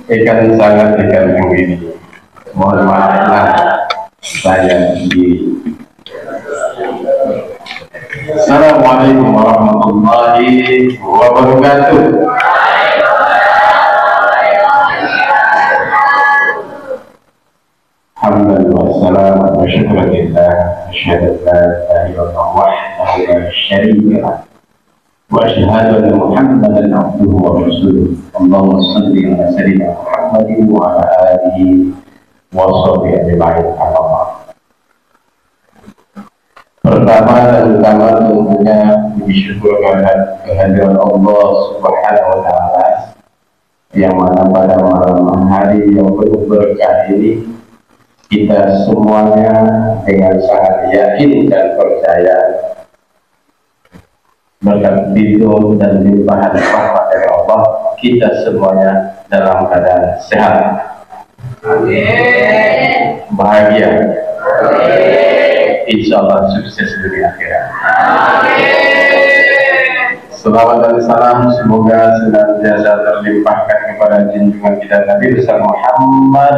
Ikan sangat ikan ini. Mohon maaflah saya sendiri. Assalamualaikum warahmatullahi wabarakatuh. Alhamdulillah wassalatu wa syukran lillah. Asyhadu an la ilaha illallah wahdahu la syarika lah. Wa asyhadu anna Muhammadan abduhu wa rasuluh. Allahumma shalli ala sayyidina Muhammadin wa ala alihi wa sahbihi ajma'in. Pertama dan utama tentunya bersyukur kehadiran Allah Subhanahu wa taala yang mana pada malam hari yang penuh berkah ini kita semuanya dengan sangat yakin dan percaya berkat bidul dan limpahan rahmat dari Allah, kita semuanya dalam keadaan sehat, amin, bahagia, amin, insya Allah sukses dunia akhirat, amin. Selawat dan salam semoga senantiasa terlimpahkan kepada junjungan kita Nabi besar Muhammad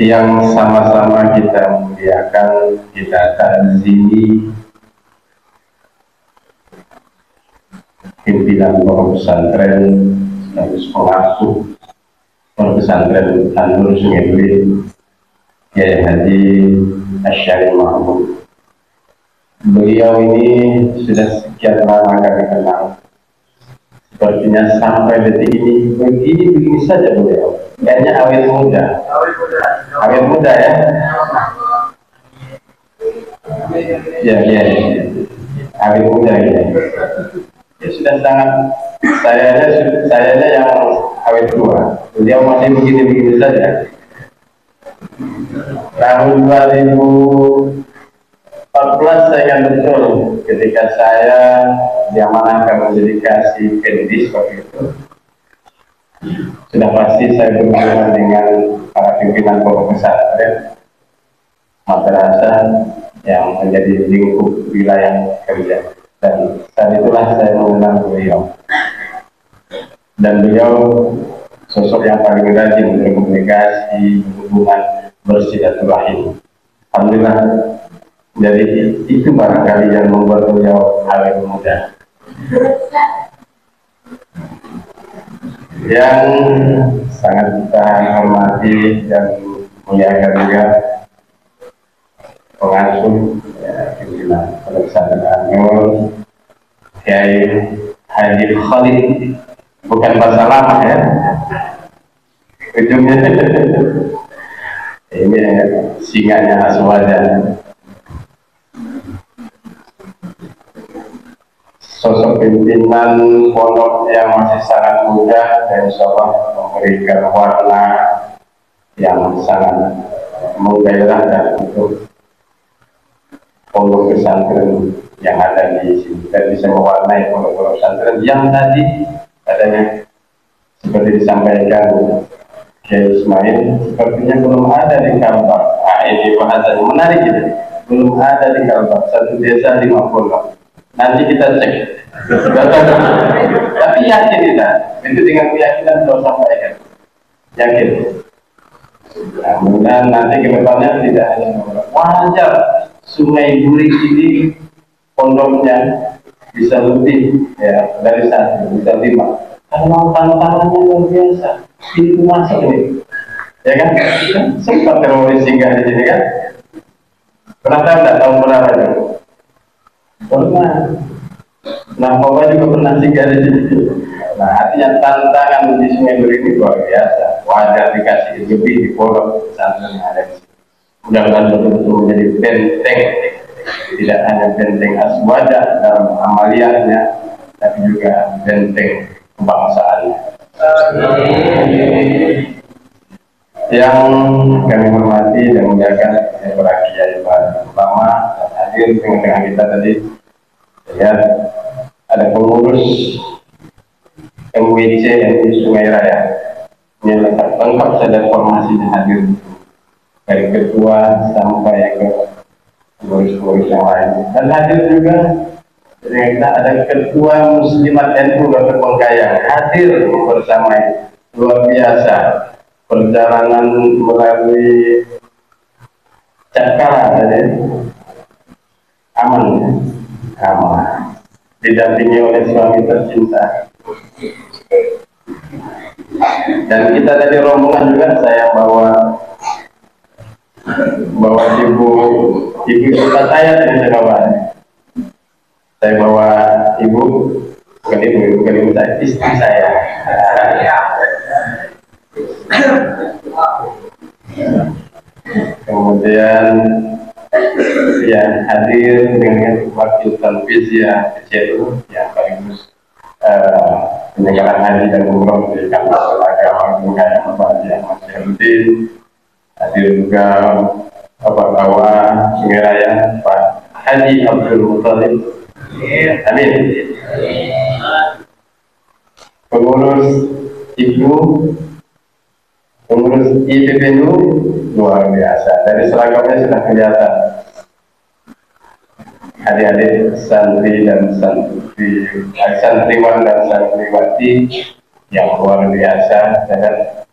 yang sama-sama kita muliakan, kita ta'zimi pimpinan pondok pesantren sekaligus pengasuh pondok pesantren An-Nur Sungai Duri, Kiai Haji Asy'ari Mahmud. Beliau ini sudah sekian lama kami kenal. Sepertinya sampai detik ini begini saja beliau. Kayaknya awet muda. Awet muda ya. Ya. Awet muda ya. Ya sudah sangat. Sayanya yang awet tua. Beliau masih begini saja. Tahun 2014 saya ingat betul ketika saya diamanahkan menjadi kasih Pendis waktu itu. Sudah pasti saya berhubungan dengan para pimpinan pondok pesantren madrasah yang menjadi lingkup wilayah kerja, dan saat itulah saya mengenal beliau, dan beliau sosok yang paling rajin berkomunikasi, berhubungan, bersilaturahim. Alhamdulillah, jadi itu barangkali yang membuat beliau awet muda. Yang sangat kita hormati dan muliakan juga pengasuh pimpinan pondok pesantren An-Nur, Kiai Haji Khalid, bukan bahasa lama ya ujungnya. Ini singanya Aswaja. Sosok pimpinan pondok yang masih sangat muda dan insya Allah memberikan warna yang sangat menggairahkan untuk pondok pesantren yang ada di sini, dan bisa mewarnai pondok pesantren yang tadi adanya seperti disampaikan Kiai Ismail, sepertinya belum ada di Kalbar. Nah, ini bahasannya menarik ini. Belum ada di Kalbar, satu desa 5 pondok. Nanti kita cek. Tapi yakin kita, itu dengan keyakinan kita sampaikan. Yakin. Nah, mudah nanti ke depannya tidak hanya wajar Sungai Duri ini pondoknya bisa lebih ya dari 1, bisa 5. Kalau tantangannya luar biasa, itu masuk ini, ya kan? Sempat teroris singgah di sini kan? Pernah tahu nggak tahun berapa itu? Pernah. Nah, Bapak juga pernah singgah di sini. Nah, artinya tantangan di Sungai Duri ini luar biasa. Wajar dikasih lebih di pondok pesantren yang ada di sini. Mudah-mudahan betul-betul menjadi benteng, tidak hanya benteng Aswaja dalam amaliyahnya, tapi juga benteng kebangsaannya. Yang kami hormati dan muliakan para kiai, para ulama dan hadir tengah-tengah kita tadi, ya, ada pengurus MWC MI Sungai Raya yang lengkap saja formasinya hadir, dari ketua sampai ke pengurus-pengurus yang lain, dan hadir juga Jadi kita ada Ketua Muslimat NU Dr. Bengkayang hadir bersama, luar biasa. Perjalanan melalui Cakara tadi aman, aman, didampingi oleh suami tercinta. Dan kita dari rombongan juga saya bawa ibu kita saya dan saya bawa ibu, bukan ibu saya, istri saya. Kemudian yang hadir dengan wakil Tanfiziyah kecil yang sekaligus penyelenggaraan haji dan umroh di kantor agama Bengkayang Bapak Mas Herudin, hadir juga Bapak Kawa Singeraya Pak Haji Abdul Muttalib, amin. Pengurus ibu, pengurus IPPNU luar biasa, dari seragamnya sudah kelihatan. Adik-adik santri dan santriwan dan santriwati yang luar biasa dan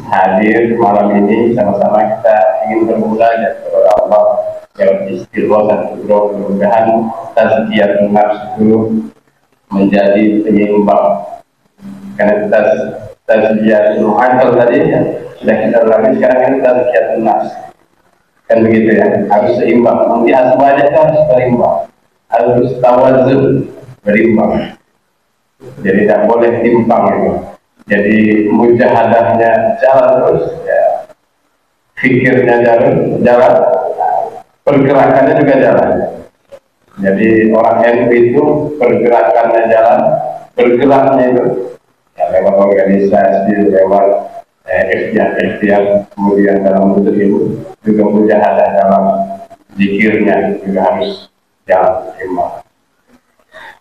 hadir malam ini sama-sama kita ingin berbelajar kepada Allah yang istiqomah dan kubro, mudah-mudahan tazkiyatun nafs itu menjadi penyeimbang, karena tazkiyatun akal tadi ya, sudah kita lalui, sekarang ini tazkiyatun nafs kan begitu ya, harus seimbang. Nanti asmanya itu harus berimbang, harus tawazun, berimbang. Jadi tidak boleh timpang itu. Jadi mujahadahnya jalan terus, ya. Fikirnya jalan, pergerakannya juga jalan. Jadi orang NU itu pergerakannya jalan, bergeraknya itu ya, lewat organisasi, lewat ikhtiar, kemudian dalam bentuk itu juga mujahadah dalam zikirnya juga harus jalan seimbang.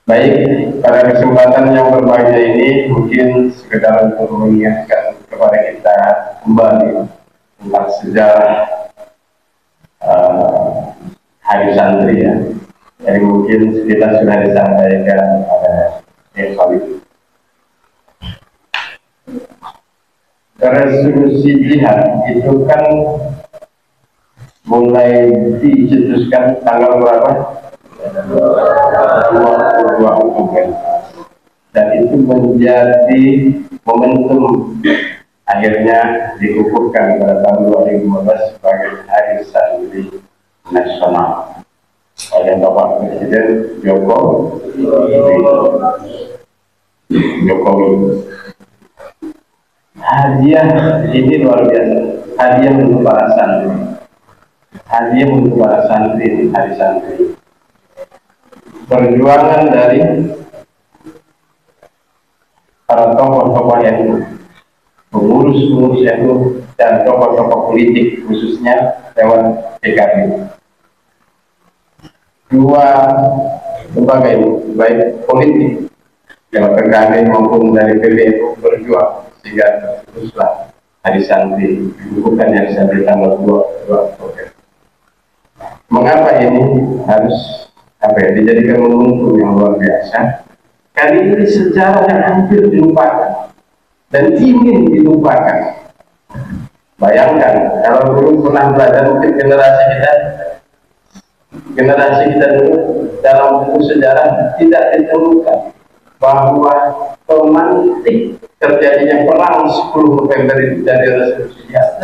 Baik, pada kesempatan yang berbahagia ini mungkin sekedar untuk mengingatkan kepada kita kembali tentang sejarah hari santri ya. Jadi mungkin kita sudah disampaikan oleh Khalid. Resolusi jihad itu kan mulai dicetuskan tanggal berapa? 22 Oktober. Dan itu menjadi momentum akhirnya dikukuhkan pada tahun 2015 sebagai Hari Santri Nasional oleh Bapak Presiden Jokowi. Hadiah ini luar biasa, hadiah untuk para santri, hadiah untuk para santri di hari santri. Perjuangan dari para tokoh-tokoh NU, pengurus-pengurus NU dan tokoh-tokoh politik khususnya lewat PKB. Dua lembaga ini, baik politik lewat PKB maupun dari PBNU berjuang sehingga teruslah hari santri, bukan hari santri tanggal 2 Oktober. Mengapa ini harus dijadikan momentum yang luar biasa? Kali ini sejarah yang hampir dilupakan dan ingin dilupakan. Bayangkan kalau dulu pernah belajar, mungkin generasi kita dulu dalam buku sejarah tidak ditemukan bahwa pemantik terjadinya perang 10 November itu dari resolusi jihad.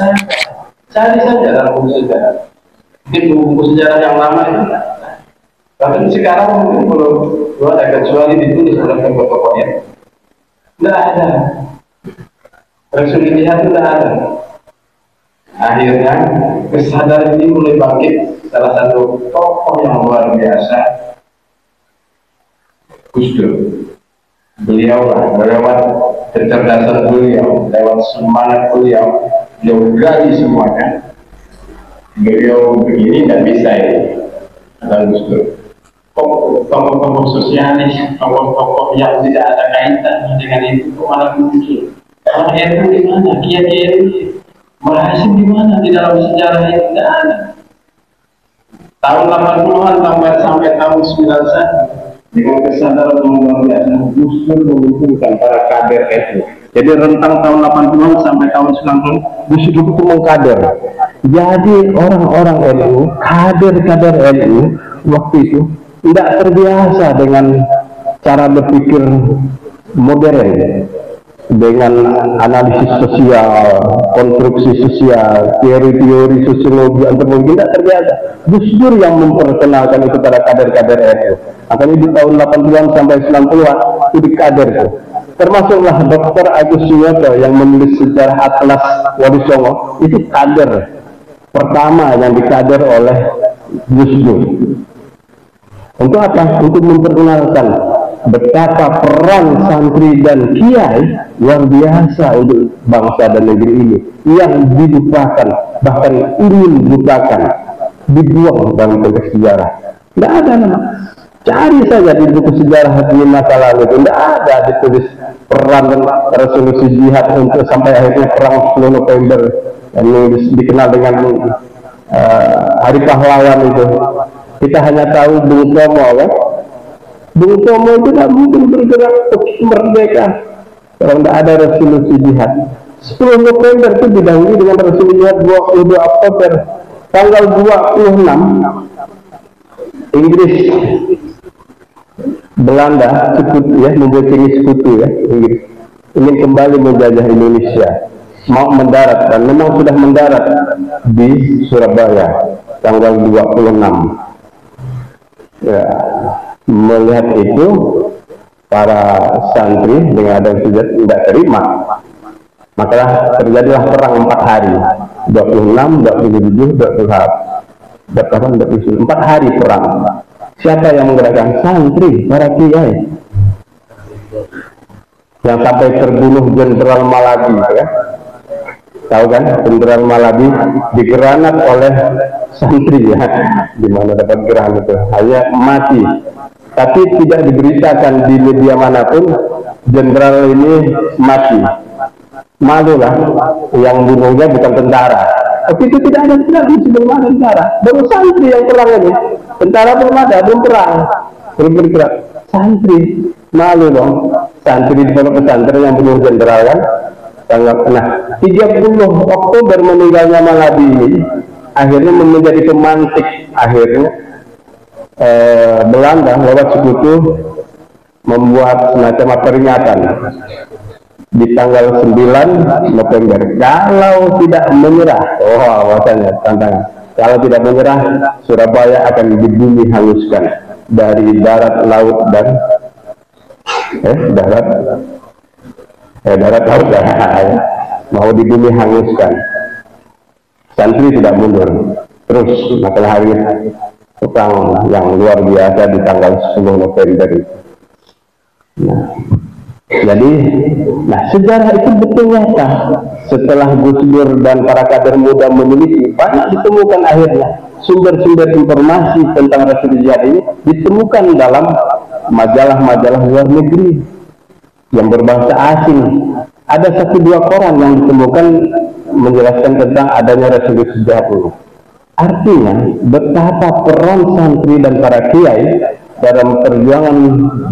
Cari saja dalam buku sejarah. Mungkin buku sejarah yang lama itu bahkan sekarang mungkin belum ada, kecuali ditulis oleh tokoh-tokohnya. Tidak ada. Resolusi jihad itu tidak ada. Akhirnya kesadaran ini mulai bangkit salah satu tokoh yang luar biasa, Gus Dur. Beliau lewat kecerdasan beliau, lewat semangat beliau gali semuanya. Beliau begini tidak bisa ini, ada Gus Dur. Tokoh-tokoh sosialis, tokoh-tokoh yang tidak ada kaitan dengan itu malah muncul. Orang NU di mana? Kiai berhasil di mana di dalam sejarah ini? Tidak ada. Tahun 80-an sampai tahun 91 dengan kesadaran yang luar biasa Gus Dur mengumpulkan para kader NU. Jadi rentang tahun 80 sampai tahun 90 Gus Dur itu mengkader. Jadi orang-orang NU, kader-kader NU waktu itu tidak terbiasa dengan cara berpikir modern, dengan analisis sosial, konstruksi sosial, teori-teori sosiologi, antropologi, tidak terbiasa. Gus Dur yang memperkenalkan itu pada kader-kader NU. Makanya di tahun 80-an sampai 90-an itu di kader itu. Termasuklah Dr. Agus Suyoto yang menulis sejarah Atlas Wali Songo, itu kader pertama yang dikader oleh Gus Dur. Untuk apa? Untuk memperkenalkan betapa peran santri dan kiai luar biasa untuk bangsa dan negeri ini, yang dilupakan, bahkan ingin dilupakan, dibuang dalam konteks sejarah. Tidak ada nama. Cari saja di buku sejarah di masa lalu itu, tidak ada ditulis peran dan resolusi jihad untuk sampai akhirnya perang 10 November yang dikenal dengan Hari Pahlawan itu. Kita hanya tahu Bung Tomo, kan? Bung Tomo itu tidak mungkin bergerak merdeka kalau tidak ada resolusi jihad. 10 November itu didahului dengan resolusi jihad 22 Oktober. Tanggal 26 Inggris, Belanda, sekutu ya, menjadi sekutu ya, Inggris ingin kembali menjajah Indonesia, mau mendarat, dan memang sudah mendarat di Surabaya tanggal 26. Ya, melihat itu para santri dengan ada senjata tidak terima, maka terjadilah perang 4 hari, 26, 27, 28, 4 hari perang. Siapa yang menggerakkan? Santri, para kiai, yang sampai terbunuh Jenderal Malabi, ya? Tahu kan, Jenderal Malabi digeranat oleh santri ya, di mana dapat granat itu, hanya mati. Tapi tidak diberitakan di media manapun jenderal ini mati. Malulah, yang bunuhnya bukan tentara. Tapi itu tidak ada sebelum ada tentara. Baru santri yang perang ini. Tentara belum ada, belum perang, belum bergerak. Santri, malu dong. Santri di pondok pesantren yang bunuh jenderal kan. Nah, 30 Oktober meninggalnya Malabi ini akhirnya menjadi pemantik akhirnya Belanda lewat sekutu membuat semacam peringatan di tanggal 9 November kalau tidak menyerah, awasanya tantangan, kalau tidak menyerah Surabaya akan dibumi hanguskan dari darat, laut dan darat laut dan mau dibumi hanguskan. Santri tidak mundur terus, maka hari perang yang luar biasa di tanggal 10 November itu. Jadi, sejarah itu betul nyata. Setelah Gus Dur dan para kader muda meneliti, banyak ditemukan akhirnya sumber-sumber informasi tentang resolusi jihad ini ditemukan dalam majalah-majalah luar negeri yang berbahasa asing. Ada 1-2 koran yang ditemukan menjelaskan tentang adanya resolusi jihad ini. Artinya betapa peran santri dan para kiai dalam perjuangan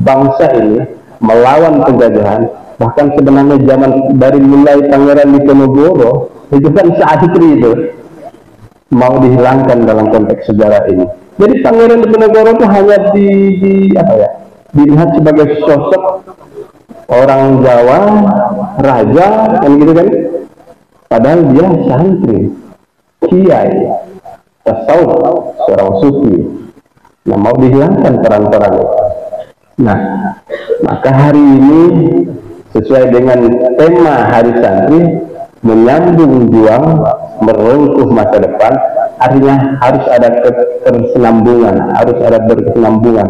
bangsa ini melawan penjajahan. Bahkan sebenarnya zaman dari mulai Pangeran Diponegoro itu kan santri itu mau dihilangkan dalam konteks sejarah ini. Jadi Pangeran Diponegoro itu hanya dilihat sebagai sosok orang Jawa, raja, kan gitu kan. Padahal dia santri, kiai, tasawuf, seorang sufi. Nah, mau dihilangkan peran-peran itu. Nah, maka hari ini sesuai dengan tema Hari Santri, menyambung juang, merengkuh masa depan, artinya harus ada ketersinambungan, harus ada berkesinambungan.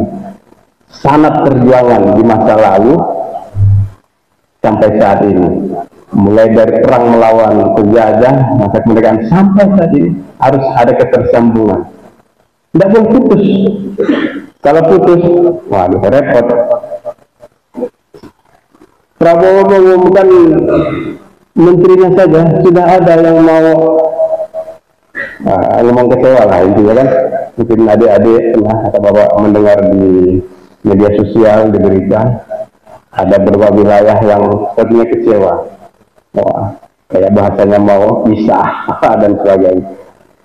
Sanat perjuangan di masa lalu sampai saat ini, mulai dari perang melawan penjajah, masa kemerdekaan sampai saat ini harus ada ketersambungan. Tidak boleh putus. Kalau putus, waduh repot. Prabowo mengumumkan menterinya saja sudah ada yang mau ngomong kecewa lah intinya kan. Mungkin adik-adik atau bapak mendengar di media sosial diberikan, ada beberapa wilayah yang sepertinya kecewa, wah, kayak bahasanya mau pisah dan sebagainya.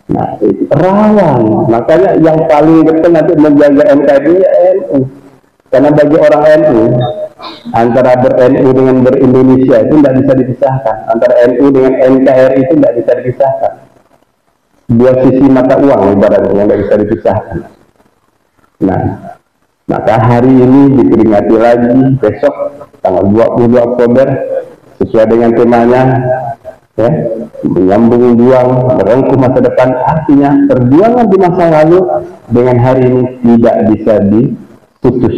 Nah, itu rawan. Makanya yang paling dekat nanti menjaga NKRI ya NU. Karena bagi orang NU, antara ber-NU dengan ber-Indonesia itu tidak bisa dipisahkan. Antara NU dengan NKRI itu tidak bisa dipisahkan. Dua sisi mata uang ibaratnya yang tidak bisa dipisahkan. Nah, maka hari ini diperingati lagi besok tanggal 22 Oktober sesuai dengan temanya, ya, menyambung juang, merengkuh masa depan. Artinya perjuangan di masa lalu dengan hari ini tidak bisa diputus,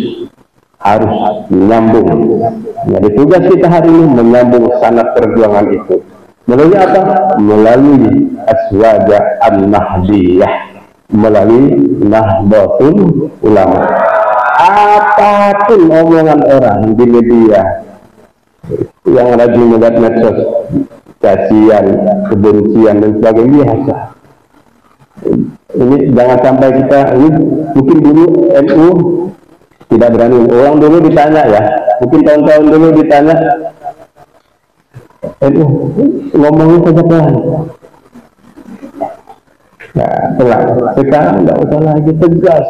harus menyambung. Jadi tugas kita hari ini menyambung sanad perjuangan itu. Melalui apa? Melalui Aswaja An-Nahdiyah, melalui Nahdlatul Ulama. Apapun omongan orang di media yang rajin melihat medsos, cacian, kebencian dan sebagainya biasa. Ini jangan sampai kita, ini mungkin dulu NU tidak berani. Orang dulu ditanya ya, mungkin tahun-tahun dulu ditanya, NU ngomongnya saja pelan. Nah, pelan. Sekarang nggak usah lagi, tegas.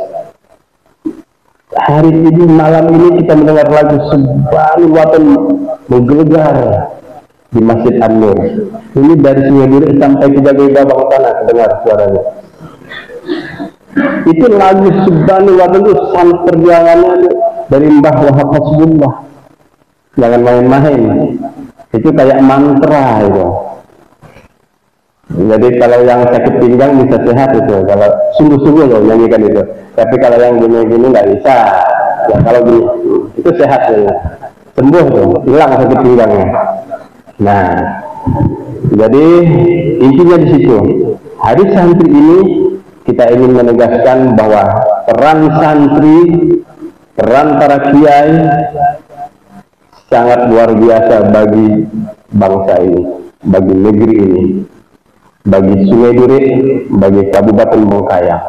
Hari ini, malam ini kita mendengar lagu Subhanul Watan menggelegar di Masjid An-Nur. Ini dari Sungai Duri sampai ke Jagaimah Bang Tanah, dengar suaranya. Itu lagu Subhanul Watan itu sangat perjuangannya dari Mbah Wahab Hasbullah. Jangan main-main. Itu kayak mantra itu. Jadi kalau yang sakit pinggang bisa sehat itu, kalau sungguh-sungguh loh nyanyikan itu. Tapi kalau yang gini-gini nggak bisa. Ya kalau gini itu sehat ya, sembuh tuh, hilang sakit pinggangnya. Nah, jadi intinya di situ. Hari santri ini kita ingin menegaskan bahwa peran santri, peran para kiai sangat luar biasa bagi bangsa ini, bagi negeri ini, bagi Sungai Duri, bagi Kabupaten Bengkayang.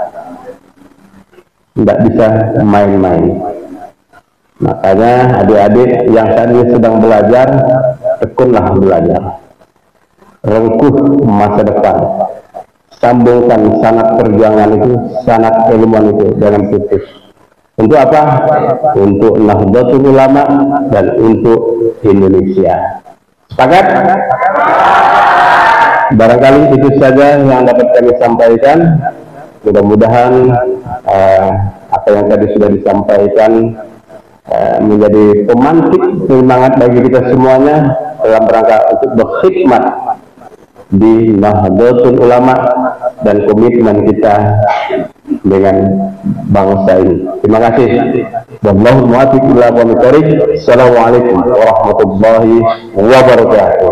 Tidak bisa main-main. Makanya adik-adik yang saat ini sedang belajar, tekunlah belajar, rengkuh masa depan, sambungkan sanad perjuangan itu, sanad keilmuan itu dengan putus. Untuk apa? Untuk Nahdlatul Ulama dan untuk Indonesia. Sepakat? Barangkali itu saja yang dapat kami sampaikan. Mudah-mudahan apa yang tadi sudah disampaikan menjadi pemantik semangat bagi kita semuanya dalam rangka untuk berkhidmat di Nahdlatul Ulama dan komitmen kita dengan bangsa ini. Terima kasih. Wallahu muwaffiq ila aqwamit thoriq. Assalamualaikum warahmatullahi wabarakatuh.